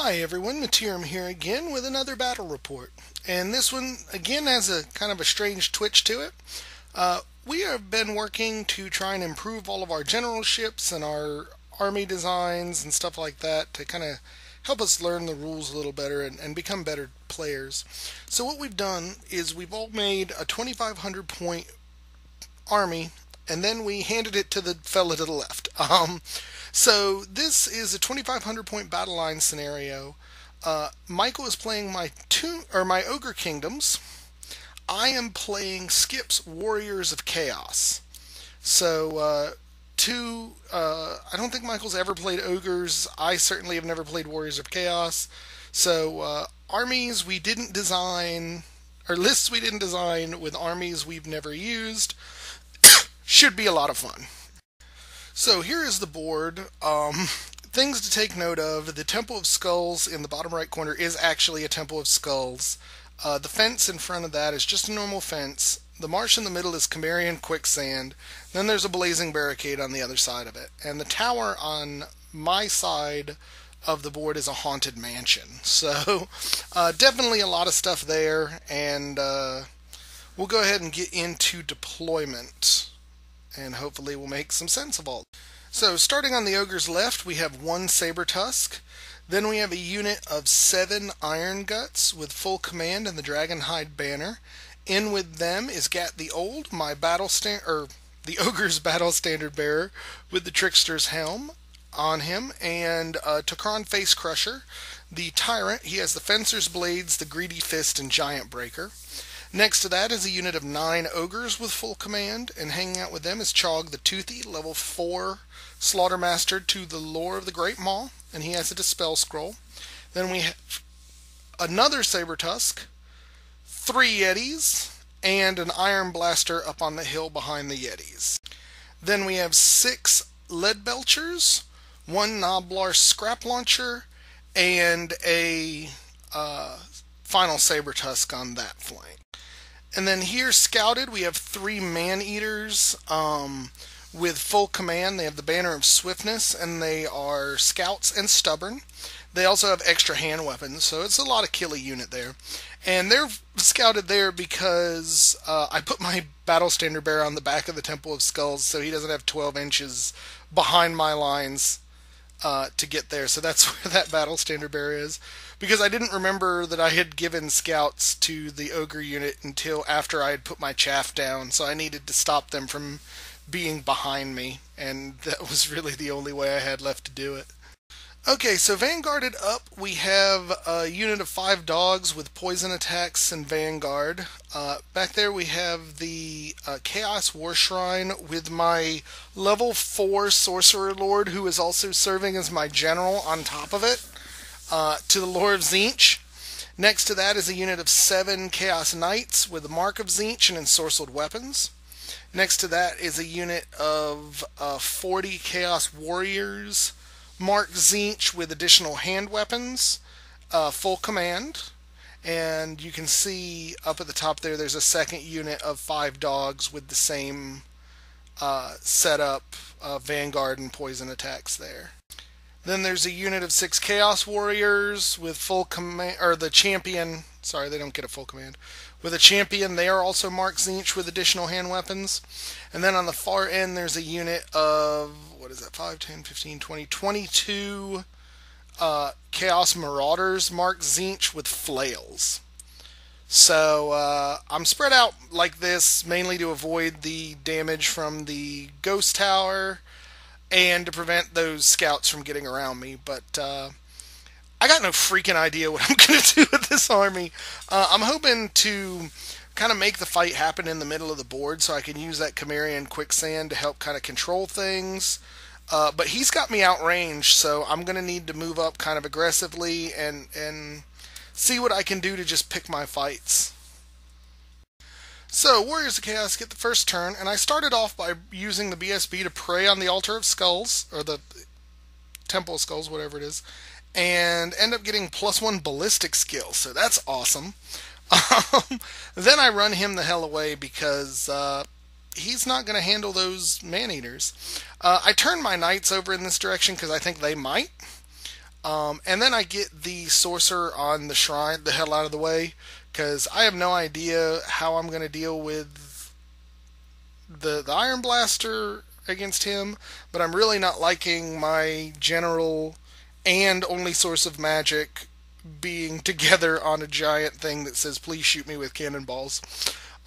Hi everyone, Materim here again with another battle report. And this one again has a kind of a strange twitch to it. We have been working to try and improve all of our generalships and our army designs and stuff like that to kind of help us learn the rules a little better and become better players. So what we've done is we've all made a 2,500 point army and then we handed it to the fella to the left. So this is a 2,500 point battle line scenario. Michael is playing my Ogre Kingdoms. I am playing Skip's Warriors of Chaos. So I don't think Michael's ever played Ogres. I certainly have never played Warriors of Chaos. So armies we didn't design, or lists we didn't design with armies we've never used. Should be a lot of fun. So here is the board. Things to take note of. The Temple of Skulls in the bottom right corner is actually a Temple of Skulls. The fence in front of that is just a normal fence. The marsh in the middle is Cimmerian quicksand. Then there's a blazing barricade on the other side of it. And the tower on my side of the board is a haunted mansion. So definitely a lot of stuff there. And we'll go ahead and get into deployment. And hopefully we'll make some sense of all. So starting on the Ogre's left, we have one Saber Tusk. Then we have a unit of 7 Iron Guts with full command and the Dragonhide banner. In with them is Gat the Old, my the Ogre's battle standard bearer with the Trickster's helm on him, and Tok'ran Face Crusher. The Tyrant, he has the Fencer's Blades, the Greedy Fist, and Giant Breaker. Next to that is a unit of 9 Ogres with full command, and hanging out with them is Chog the Toothy, level 4 Slaughtermaster to the Lore of the Great Maw, and he has a Dispel Scroll. Then we have another Saber Tusk, 3 Yetis, and an Iron Blaster up on the hill behind the Yetis. Then we have 6 Lead Belchers, 1 Noblar Scrap Launcher, and a final Saber Tusk on that flank. And then here, scouted, we have 3 Man-Eaters with full command. They have the Banner of Swiftness, and they are Scouts and Stubborn. They also have extra hand weapons, so it's a lot of killy unit there. And they're scouted there because I put my Battle Standard Bearer on the back of the Temple of Skulls, so he doesn't have 12 inches behind my lines to get there. So that's where that Battle Standard Bearer is. Because I didn't remember that I had given scouts to the Ogre unit until after I had put my chaff down, so I needed to stop them from being behind me, and that was really the only way I had left to do it. Okay, so vanguarded up, we have a unit of 5 dogs with poison attacks and vanguard. Back there we have the Chaos War Shrine with my level 4 Sorcerer Lord, who is also serving as my general on top of it, to the Lore of Tzeentch. Next to that is a unit of 7 Chaos Knights with the Mark of Tzeentch and ensorcelled weapons. Next to that is a unit of 40 Chaos Warriors, Mark Tzeentch with additional hand weapons, full command. And you can see up at the top there's a second unit of 5 dogs with the same setup, vanguard and poison attacks there. Then there's a unit of 6 Chaos Warriors with full command, or the champion, sorry, they don't get a full command. With a champion, they are also Mark Tzeentch with additional hand weapons. And then on the far end, there's a unit of, 5, 10, 15, 20, 22 Chaos Marauders, Mark Tzeentch with flails. So I'm spread out like this, mainly to avoid the damage from the Ghost Tower, and to prevent those scouts from getting around me, but I got no freaking idea what I'm going to do with this army. I'm hoping to kind of make the fight happen in the middle of the board so I can use that Cimmerian quicksand to help kind of control things. But he's got me outranged, so I'm going to need to move up kind of aggressively and see what I can do to just pick my fights. So, Warriors of Chaos get the first turn, and I started off by using the BSB to pray on the Altar of Skulls, or the Temple of Skulls, whatever it is, and end up getting +1 ballistic skill, so that's awesome. Then I run him the hell away because he's not going to handle those Man-Eaters. I turn my Knights over in this direction because I think they might. And then I get the sorcerer on the shrine the hell out of the way, because I have no idea how I'm going to deal with the Iron Blaster against him, but I'm really not liking my general and only source of magic being together on a giant thing that says please shoot me with cannonballs.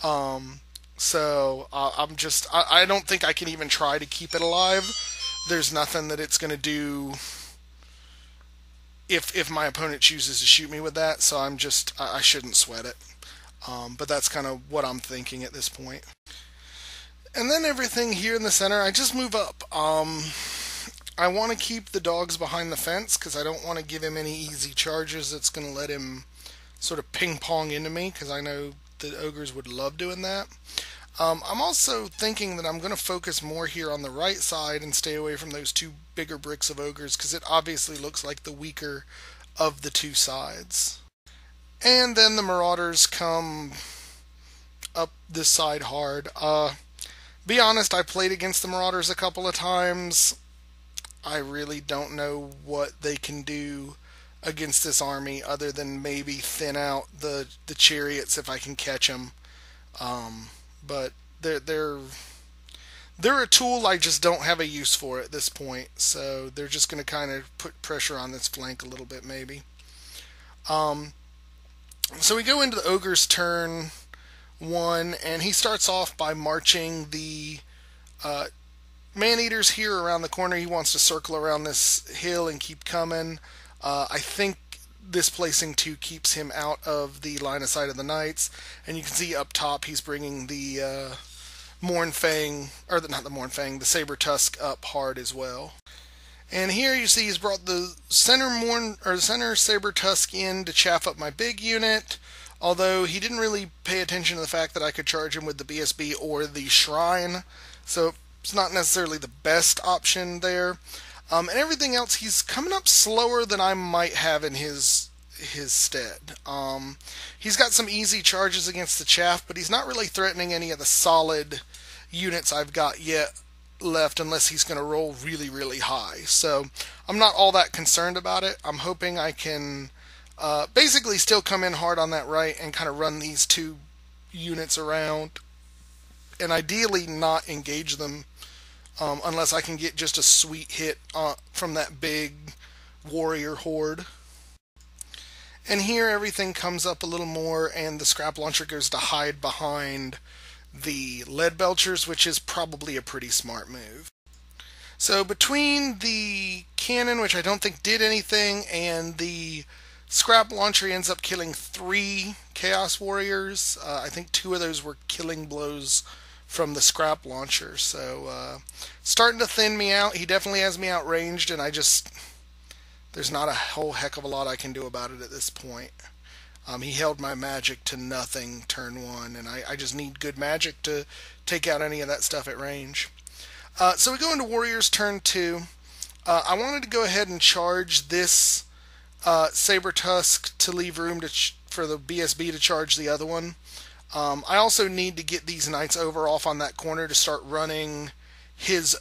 I don't think I can even try to keep it alive. There's nothing that it's going to do if my opponent chooses to shoot me with that, so I shouldn't sweat it. But that's kind of what I'm thinking at this point. And then everything here in the center, I just move up. I want to keep the dogs behind the fence because I don't want to give him any easy charges that's going to let him sort of ping pong into me, because I know the ogres would love doing that. I'm also thinking that I'm going to focus more here on the right side and stay away from those two bigger bricks of ogres, because it obviously looks like the weaker of the two sides. And then the marauders come up this side hard. Be honest, I played against the marauders a couple of times. I really don't know what they can do against this army other than maybe thin out the chariots if I can catch them. But they're a tool. I just don't have a use for at this point, so they're just going to kind of put pressure on this flank a little bit maybe. So we go into the ogre's turn 1, and he starts off by marching the man-eaters here around the corner. He wants to circle around this hill and keep coming. I think this placing 2 keeps him out of the line of sight of the knights, and you can see up top he's bringing the Mournfang, or not the Mournfang, the Saber Tusk up hard as well. And here you see he's brought the center Saber Tusk in to chaff up my big unit, although he didn't really pay attention to the fact that I could charge him with the BSB or the Shrine, so it's not necessarily the best option there. And everything else, he's coming up slower than I might have in his stead. He's got some easy charges against the chaff, but he's not really threatening any of the solid units I've got yet left, unless he's going to roll really, really high. So I'm not all that concerned about it. I'm hoping I can basically still come in hard on that right and kind of run these 2 units around, and ideally not engage them unless I can get just a sweet hit from that big warrior horde. And here everything comes up a little more, and the scrap launcher goes to hide behind the lead belchers, which is probably a pretty smart move. So between the cannon, which I don't think did anything, and the scrap launcher, he ends up killing 3 chaos warriors. I think 2 of those were killing blows from the scrap launcher. So starting to thin me out. He definitely has me outranged, and there's not a whole heck of a lot I can do about it at this point. He held my magic to nothing turn 1, and I just need good magic to take out any of that stuff at range. So we go into Warriors turn 2. I wanted to go ahead and charge this Saber Tusk to leave room for the BSB to charge the other one. I also need to get these knights over off on that corner to start running his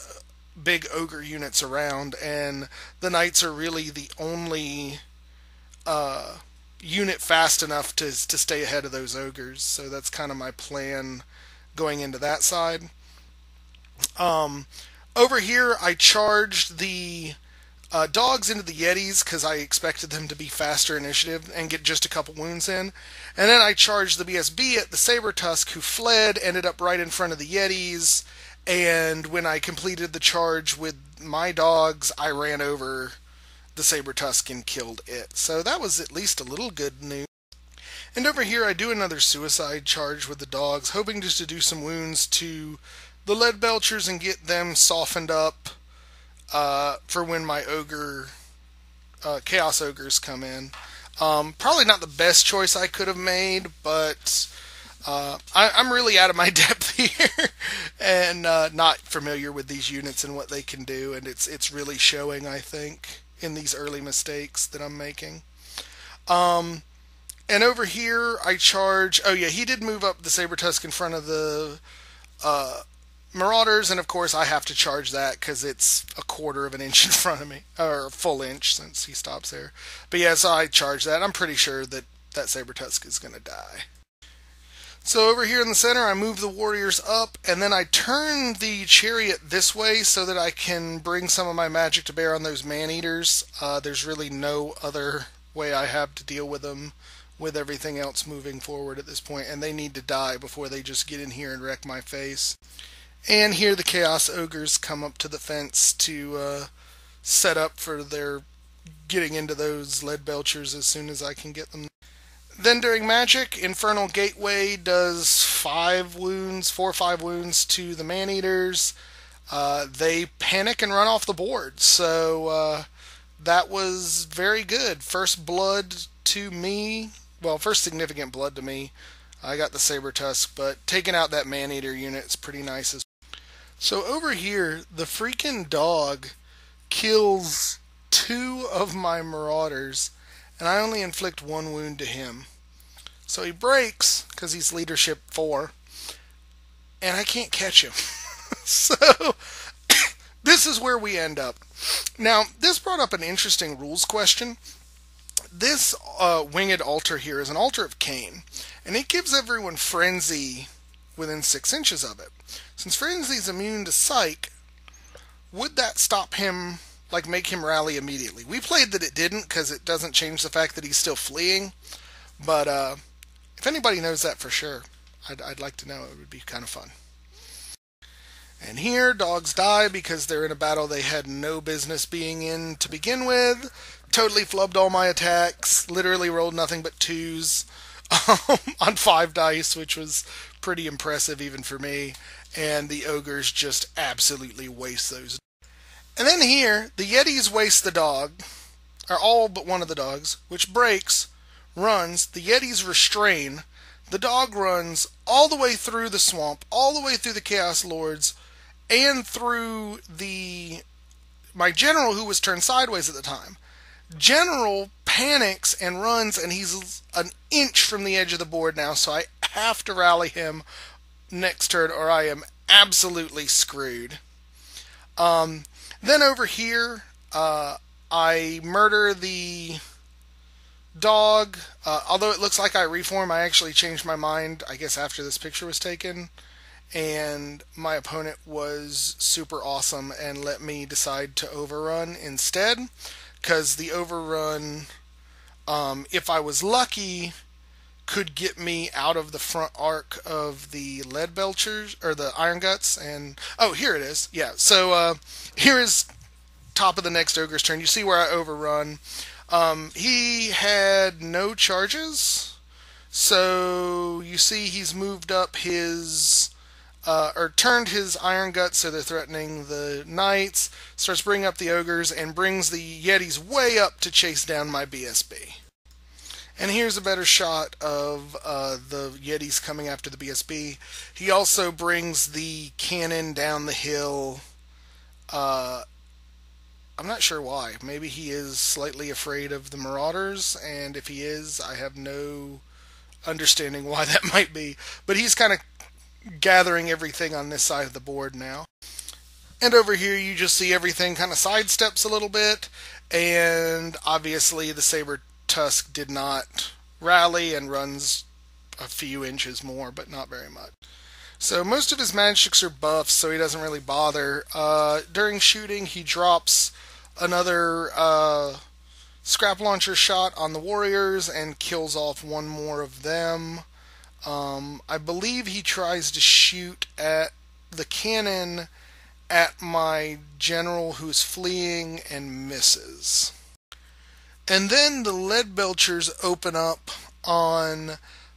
big ogre units around, and the knights are really the only unit fast enough to stay ahead of those ogres. So that's kind of my plan going into that side. Over here I charged the dogs into the Yetis because I expected them to be faster initiative and get just a couple wounds in. And then I charged the BSB at the Saber Tusk, who fled, ended up right in front of the Yetis, and when I completed the charge with my dogs, I ran over the Saber Tusk and killed it. So that was at least a little good news. And over here I do another suicide charge with the dogs, hoping just to do some wounds to the lead belchers and get them softened up for when my chaos ogres come in. Probably not the best choice I could have made, but I'm really out of my depth here and not familiar with these units and what they can do, and it's really showing, I think, in these early mistakes that I'm making. And over here I charge... Oh yeah, he did move up the Saber Tusk in front of the Marauders, and of course I have to charge that because it's a quarter of an inch in front of me, or a full inch since he stops there. But yeah, so I charge that. I'm pretty sure that that Saber-tusk is going to die. So over here in the center, I move the warriors up, and then I turn the chariot this way so that I can bring some of my magic to bear on those man-eaters. There's really no other way I have to deal with them with everything else moving forward at this point, and they need to die before they just get in here and wreck my face. And here the Chaos Ogres come up to the fence to set up for their getting into those lead belchers as soon as I can get them. Then during magic, Infernal Gateway does 4 or 5 wounds to the man-eaters. They panic and run off the board, so that was very good. First blood to me, well, first significant blood to me. I got the Saber-tusk, but taking out that man-eater unit is pretty nice as well. So over here, the freaking dog kills 2 of my marauders, and I only inflict 1 wound to him. So he breaks, because he's leadership 4, and I can't catch him. So, this is where we end up. Now, this brought up an interesting rules question. This winged altar here is an altar of Cain, and it gives everyone frenzy within 6 inches of it. Since frenzy is immune to psych, would that stop him, like make him rally immediately? We played that it didn't, because it doesn't change the fact that he's still fleeing, but if anybody knows that for sure, I'd like to know. It would be kind of fun. And here, dogs die because they're in a battle they had no business being in to begin with. Totally flubbed all my attacks. Literally rolled nothing but 2s on 5 dice, which was pretty impressive even for me. And the ogres just absolutely waste those. And then here, the Yetis waste the dog, or all but one of the dogs, which breaks, runs, the Yetis restrain, the dog runs all the way through the swamp, all the way through the Chaos Lords, and through my general, who was turned sideways at the time. General panics and runs, and he's an inch from the edge of the board now, so I have to rally him next turn or I am absolutely screwed. Then over here, I murder the dog. Although it looks like I reform, I actually changed my mind, I guess, after this picture was taken. And my opponent was super awesome and let me decide to overrun instead. Because the overrun, if I was lucky, could get me out of the front arc of the lead belchers, or the iron guts. And oh, here it is. Yeah, so here is top of the next ogre's turn. You see where I overrun. He had no charges, so you see he's moved up his, or turned his iron guts so they're threatening the knights, starts bringing up the ogres, and brings the Yetis way up to chase down my BSB. And here's a better shot of the Yetis coming after the BSB. He also brings the cannon down the hill. I'm not sure why. Maybe he is slightly afraid of the marauders, and if he is, I have no understanding why that might be. But he's kind of gathering everything on this side of the board now. And over here you just see everything kind of sidesteps a little bit, and obviously the Saber-tusk did not rally and runs a few inches more, but not very much. So most of his magics are buffs, so he doesn't really bother. During shooting, he drops another scrap launcher shot on the warriors and kills off 1 more of them. I believe he tries to shoot at the cannon at my general who's fleeing and misses. And then the lead belchers open up on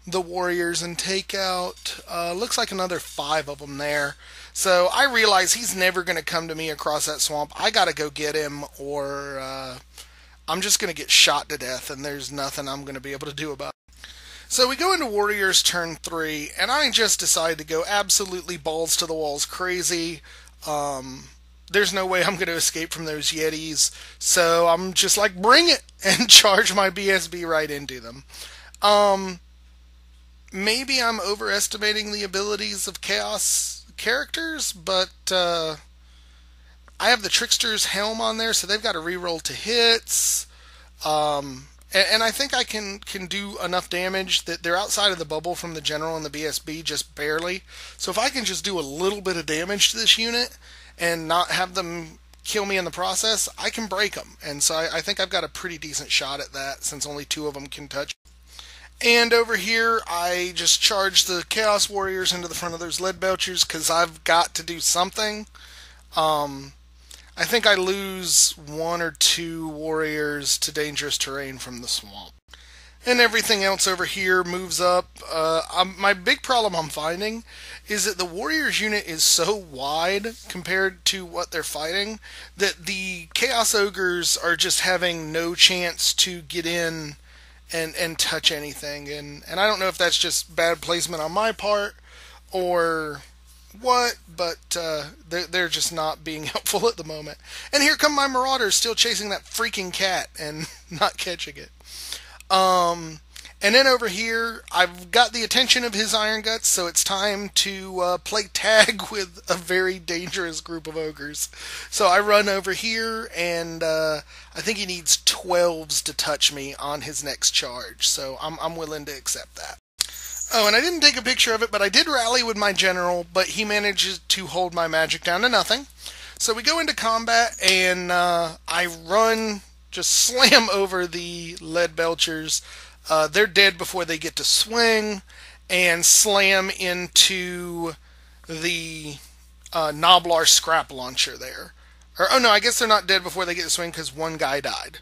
the warriors and take out, looks like another 5 of them there. So I realize he's never going to come to me across that swamp. I got to go get him, or I'm just going to get shot to death, and there's nothing I'm going to be able to do about it. So we go into Warriors turn 3, and I just decide to go absolutely balls to the walls crazy. There's no way I'm going to escape from those Yetis, so I'm just like, bring it, and charge my BSB right into them. Maybe I'm overestimating the abilities of Chaos characters, but I have the Trickster's helm on there, so they've got to reroll to hits. And I think I can do enough damage that they're outside of the bubble from the general and the BSB just barely. So if I can just do a little bit of damage to this unit and not have them kill me in the process, I can break them. And so I think I've got a pretty decent shot at that since only 2 of them can touch. And over here, I just charge the Chaos Warriors into the front of those lead belchers because I've got to do something. I think I lose 1 or 2 warriors to dangerous terrain from the swamp. And everything else over here moves up. My big problem I'm finding is that the warriors unit is so wide compared to what they're fighting that the Chaos Ogres are just having no chance to get in and touch anything. And I don't know if that's just bad placement on my part or what, but they're just not being helpful at the moment. And here come my Marauders still chasing that freaking cat and not catching it. And then over here, I've got the attention of his Iron Guts, so it's time to play tag with a very dangerous group of ogres. So I run over here, and I think he needs 12s to touch me on his next charge, so I'm willing to accept that. Oh, and I didn't take a picture of it, but I did rally with my general, but he manages to hold my magic down to nothing. So we go into combat, and I run, just slam over the lead belchers. They're dead before they get to swing, and slam into the Noblar scrap launcher there. Or, oh no, I guess they're not dead before they get to swing because 1 guy died.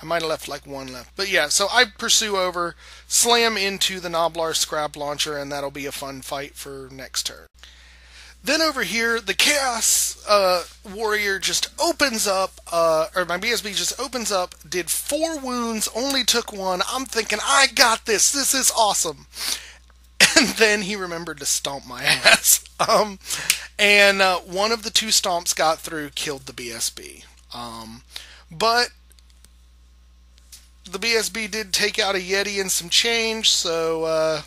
I might have left like 1 left. But yeah, so I pursue over, slam into the Noblar scrap launcher, and that'll be a fun fight for next turn. Then over here, the Chaos Warrior just opens up, or my BSB just opens up, did 4 wounds, only took 1. I'm thinking, I got this. This is awesome. And then he remembered to stomp my ass. And one of the 2 stomps got through, killed the BSB. But the BSB did take out a Yeti and some change, so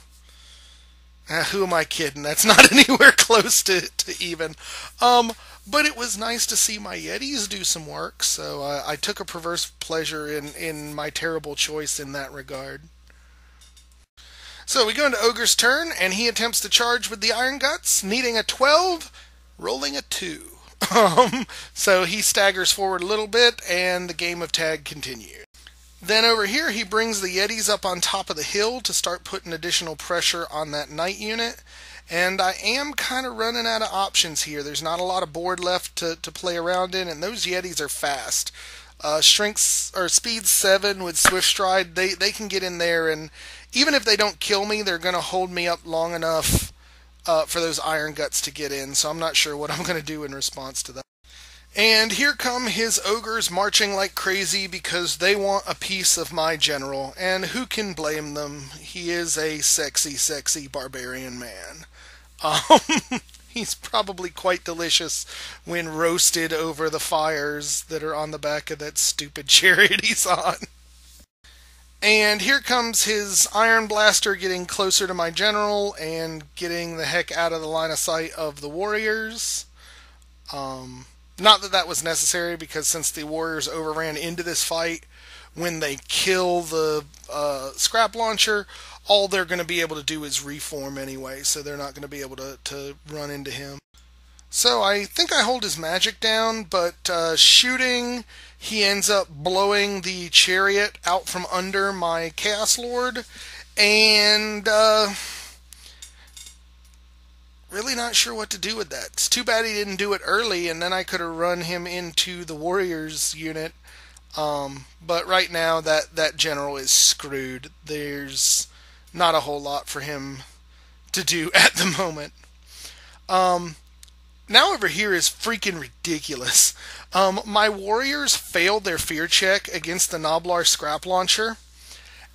who am I kidding? That's not anywhere close to even. But it was nice to see my Yetis do some work, so I took a perverse pleasure in my terrible choice in that regard. So we go into Ogre's turn, and he attempts to charge with the Iron Guts, needing a 12, rolling a 2. So he staggers forward a little bit, and the game of tag continues. Then over here, he brings the Yetis up on top of the hill to start putting additional pressure on that knight unit. And I am kind of running out of options here. There's not a lot of board left to play around in, and those Yetis are fast. Strengths or speed 7 with Swift Stride, they can get in there, and even if they don't kill me, they're going to hold me up long enough for those Iron Guts to get in. So I'm not sure what I'm going to do in response to that. And here come his ogres marching like crazy because they want a piece of my general, and who can blame them? He is a sexy, sexy barbarian man. He's probably quite delicious when roasted over the fires that are on the back of that stupid chariot he's on. And here comes his Iron Blaster getting closer to my general and getting the heck out of the line of sight of the warriors. Not that that was necessary, because since the warriors overran into this fight, when they kill the scrap launcher, all they're going to be able to do is reform anyway, so they're not going to be able to run into him. So I think I hold his magic down, but shooting, he ends up blowing the chariot out from under my Chaos Lord, and really not sure what to do with that. It's too bad he didn't do it early, and then I could have run him into the Warriors unit. But right now, that general is screwed. There's not a whole lot for him to do at the moment. Now over here is freaking ridiculous. My Warriors failed their fear check against the Noblar scrap launcher,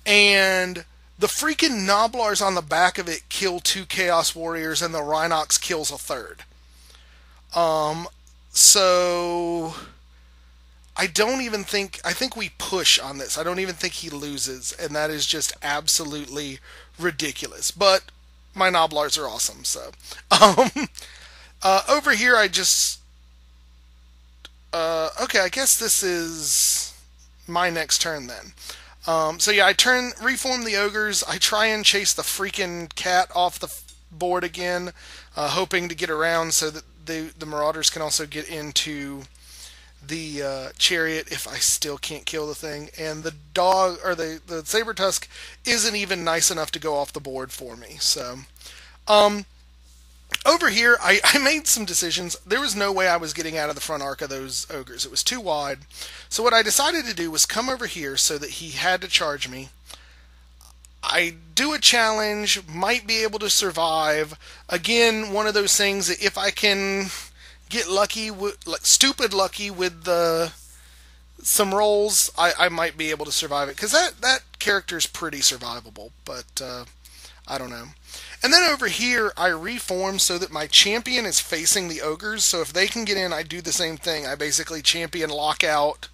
and the freaking Noblars on the back of it kill 2 Chaos Warriors, and the Rhinox kills a 3rd. So I think we push on this. I don't even think he loses, and that is just absolutely ridiculous. But my Noblars are awesome, so. Over here, I just... okay, I guess this is my next turn then. So yeah, reform the ogres. I try and chase the freaking cat off the board again, hoping to get around so that the marauders can also get into the chariot if I still can't kill the thing. And the dog, or the saber tusk, isn't even nice enough to go off the board for me. So, over here, I made some decisions. There was no way I was getting out of the front arc of those ogres. It was too wide. So what I decided to do was come over here so that he had to charge me. I do a challenge, might be able to survive. Again, one of those things that if I can get lucky, like stupid lucky with some rolls, I might be able to survive it. Because that character's pretty survivable, but I don't know. And then over here, I reform so that my champion is facing the ogres. So if they can get in, I do the same thing. I basically champion lockout,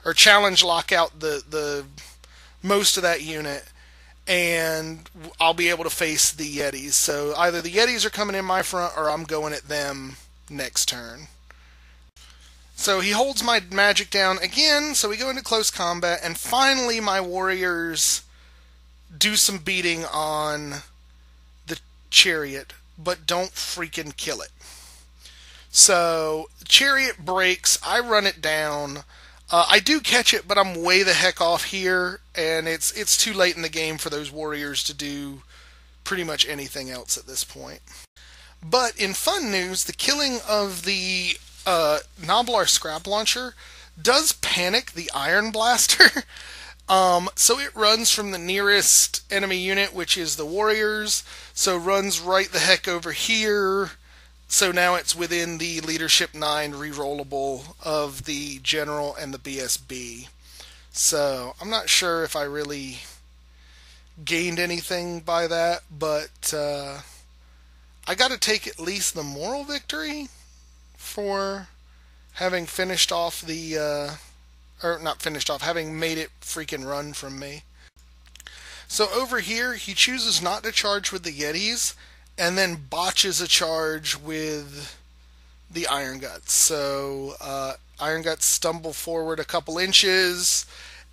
or challenge lockout the most of that unit. And I'll be able to face the Yetis. So either the Yetis are coming in my front, or I'm going at them next turn. So he holds my magic down again, so we go into close combat, and finally my warriors do some beating on the chariot, but don't freaking kill it. So, chariot breaks, I run it down. I do catch it, but I'm way the heck off here, and it's too late in the game for those warriors to do pretty much anything else at this point. But in fun news, the killing of the Noblar Scrap Launcher does panic the Iron Blaster. So it runs from the nearest enemy unit, which is the warriors. So runs right the heck over here. So now it's within the Leadership 9 rerollable of the General and the BSB. So I'm not sure if I really gained anything by that, but I got to take at least the moral victory for having finished off the, or not finished off, having made it freaking run from me. So over here, he chooses not to charge with the Yetis, and then botches a charge with the Iron Guts. So Iron Guts stumble forward a couple inches,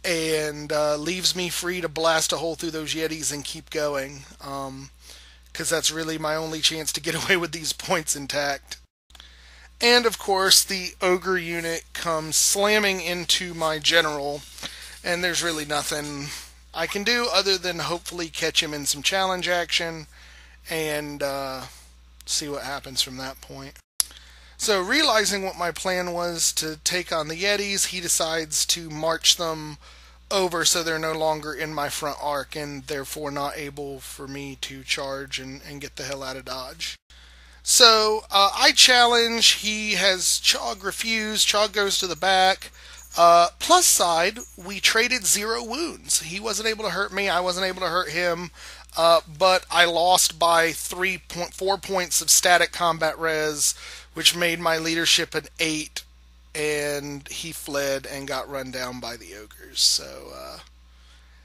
and leaves me free to blast a hole through those Yetis and keep going. Because that's really my only chance to get away with these points intact. And of course, the Ogre unit comes slamming into my General, and there's really nothing I can do other than hopefully catch him in some challenge action and see what happens from that point. So realizing what my plan was to take on the Yetis, he decides to march them over so they're no longer in my front arc and therefore not able for me to charge and get the hell out of Dodge. So I challenge, he has Chog refuse, Chog goes to the back. Plus side, we traded 0 wounds. He wasn't able to hurt me, I wasn't able to hurt him, but I lost by 4 points of static combat res, which made my leadership an 8, and he fled and got run down by the ogres. So,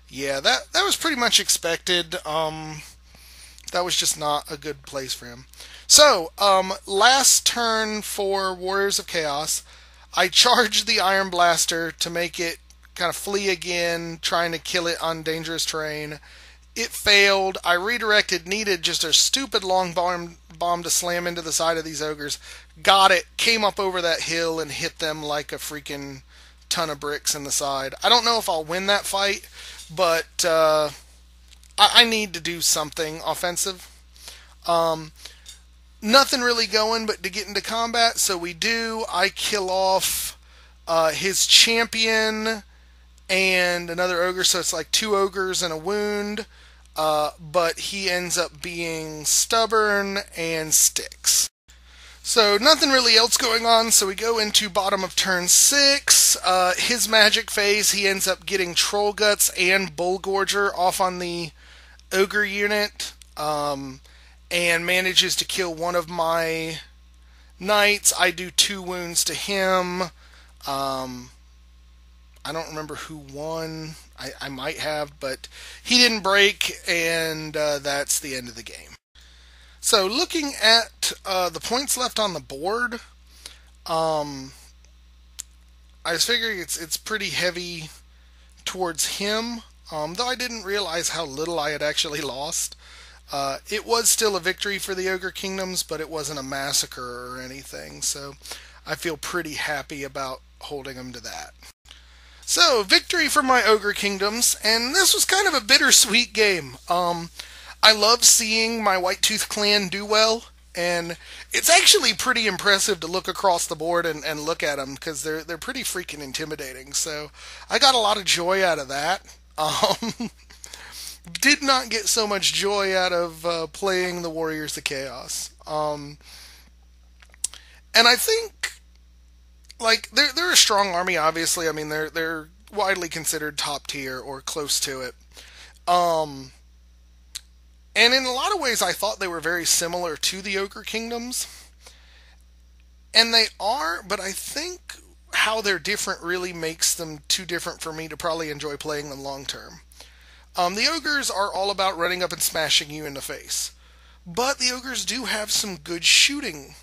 yeah, that was pretty much expected. That was just not a good place for him. So, last turn for Warriors of Chaos, I charged the Iron Blaster to make it kind of flee again, trying to kill it on dangerous terrain. It failed. I redirected, needed just a stupid long bomb to slam into the side of these ogres. Got it, came up over that hill and hit them like a freaking ton of bricks in the side. I don't know if I'll win that fight, but I need to do something offensive. Nothing really going but to get into combat, so we do. I kill off his champion and another ogre, so it's like 2 ogres and a wound, but he ends up being stubborn and sticks. So nothing really else going on, so we go into bottom of turn 6. His magic phase, he ends up getting Troll Guts and Bullgorger off on the ogre unit, and manages to kill one of my knights. I do 2 wounds to him. I don't remember who won. I might have, but he didn't break, and that's the end of the game. So looking at the points left on the board, um, I was figuring it's pretty heavy towards him. Though I didn't realize how little I had actually lost. It was still a victory for the Ogre Kingdoms, but it wasn't a massacre or anything. So I feel pretty happy about holding them to that. So, victory for my Ogre Kingdoms, and this was kind of a bittersweet game. I love seeing my Whitetooth clan do well, and it's actually pretty impressive to look across the board and look at them, because they're pretty freaking intimidating. So, I got a lot of joy out of that. Did not get so much joy out of playing the Warriors of Chaos. And I think like they're a strong army. Obviously, I mean they're widely considered top tier or close to it. Um, and in a lot of ways, I thought they were very similar to the Ogre Kingdoms, and they are. But I think how they're different really makes them too different for me to probably enjoy playing them long term. The ogres are all about running up and smashing you in the face, but the ogres do have some good shooting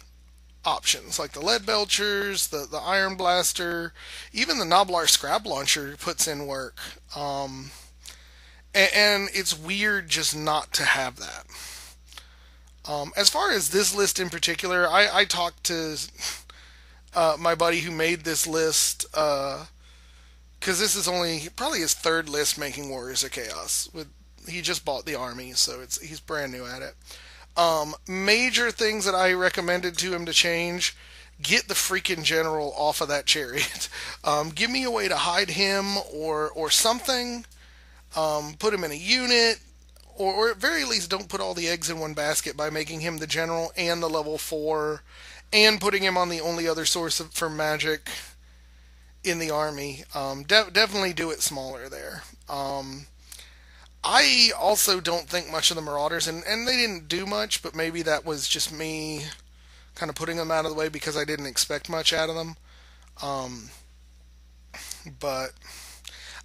options, like the lead belchers, the iron blaster, even the Noblar scrap launcher puts in work. And it's weird just not to have that. As far as this list in particular, I talked to my buddy who made this list, because this is only probably his third list making Warriors of Chaos. He just bought the army, so he's brand new at it. Major things that I recommended to him to change: get the freaking general off of that chariot. Give me a way to hide him or something. Put him in a unit, or at very least don't put all the eggs in one basket by making him the general and the level 4, and putting him on the only other source for magic in the army. Definitely do it smaller there. I also don't think much of the Marauders, and they didn't do much, but maybe that was just me kind of putting them out of the way because I didn't expect much out of them. But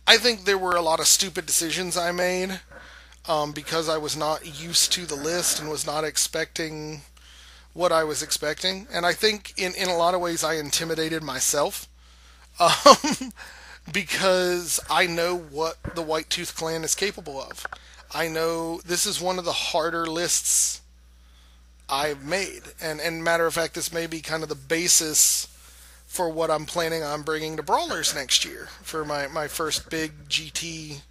I think there were a lot of stupid decisions I made because I was not used to the list and was not expecting what I was expecting. And I think in a lot of ways I intimidated myself. Because I know what the Whitetooth clan is capable of. I know this is one of the harder lists I've made. And matter of fact, this may be kind of the basis for what I'm planning on bringing to Brawlers next year for my first big GT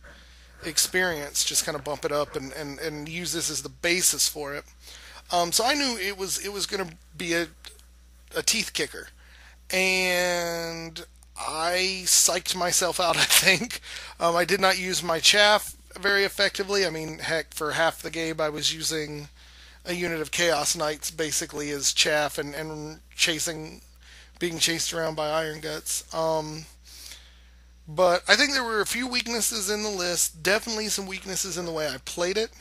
experience. Just kind of bump it up and use this as the basis for it. So I knew it was going to be a teeth kicker. And I psyched myself out, I think. I did not use my chaff very effectively. I mean, heck, for half the game I was using a unit of Chaos Knights basically as chaff and being chased around by Iron Guts. But I think there were a few weaknesses in the list, definitely some weaknesses in the way I played it.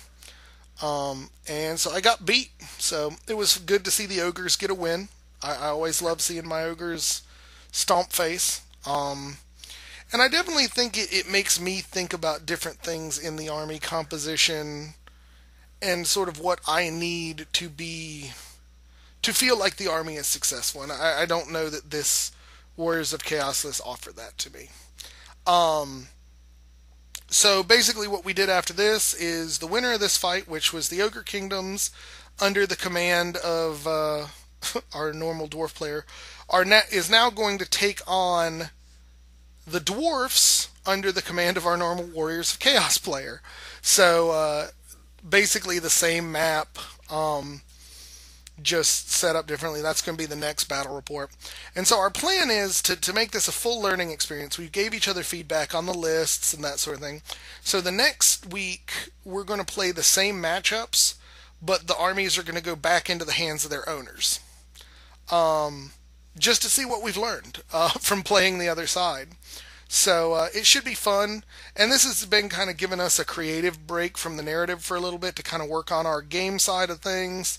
And so I got beat. So it was good to see the ogres get a win. I always love seeing my ogres stomp face. And I definitely think it makes me think about different things in the army composition and sort of what I need to feel like the army is successful. And I don't know that this Warriors of Chaos list offered that to me. So basically what we did after this is the winner of this fight, which was the Ogre Kingdoms under the command of our normal dwarf player, is now going to take on the dwarfs under the command of our normal Warriors of Chaos player. So basically the same map, just set up differently. That's going to be the next battle report. And so our plan is to make this a full learning experience. We gave each other feedback on the lists and that sort of thing. So the next week we're going to play the same matchups, but the armies are going to go back into the hands of their owners. Just to see what we've learned from playing the other side. So it should be fun, and this has been kind of giving us a creative break from the narrative for a little bit to kind of work on our game side of things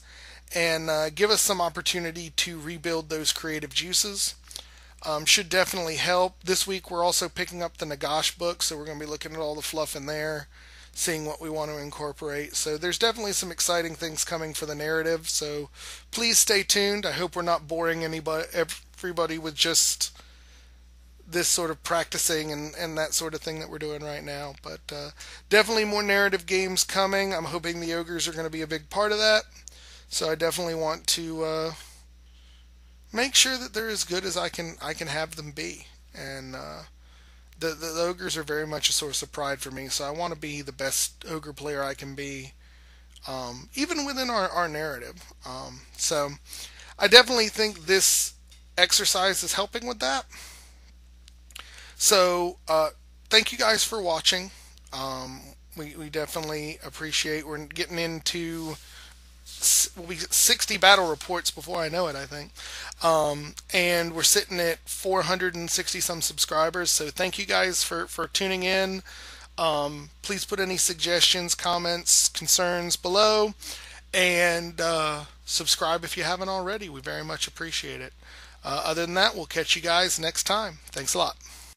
and give us some opportunity to rebuild those creative juices. Should definitely help. This week we're also picking up the Nagash book, so we're going to be looking at all the fluff in there, seeing what we want to incorporate. So there's definitely some exciting things coming for the narrative. So please stay tuned. I hope we're not boring everybody with just this sort of practicing and that sort of thing that we're doing right now. But definitely more narrative games coming. I'm hoping the Ogres are going to be a big part of that. So I definitely want to make sure that they're as good as I can have them be. And the Ogres are very much a source of pride for me. So I want to be the best Ogre player I can be, even within our narrative. So I definitely think this exercise is helping with that. So, thank you guys for watching. We definitely appreciate. We're getting into will be 60 battle reports before I know it, I think. And we're sitting at 460 some subscribers. So thank you guys for tuning in. Please put any suggestions, comments, concerns below, and subscribe if you haven't already. We very much appreciate it. Other than that, we'll catch you guys next time. Thanks a lot.